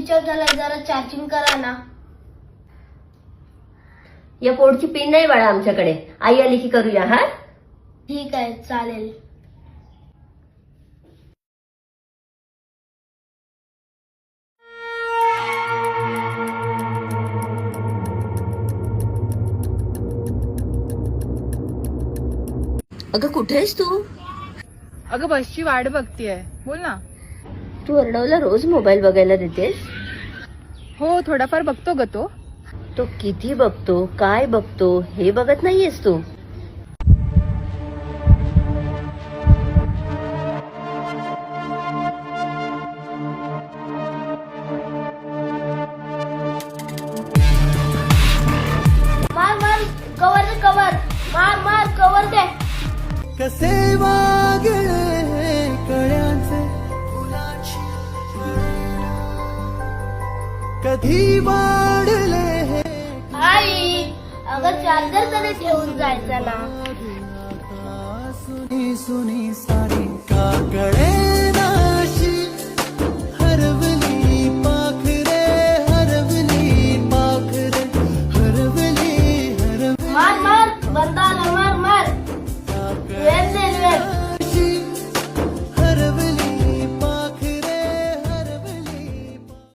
Switch off झाला, जरा charging करा ना. या पोर्टची पिन नाही बाळा आमच्याकडे. आई आली की करूया. हा ठीक आहे, चालेल. अगं कुठे आहेस तू? अगं बसची वाट बघतीये. बोल ना. तू अर्णवला रोज मोबाईल बघायला देतेस? हो, थोडाफार बघतो ग तो. तो किती बघतो, काय बघतो हे बघत नाहीयेस तू. मार मार, कवर दे, कवर. मार मार, कवर दे. कसे वागले कळ्यांचे फुलाची कधी वाढले हे आई, अगं चार्जर तरी ठेवून जायचं ना. सुनी सुनी सारी काकड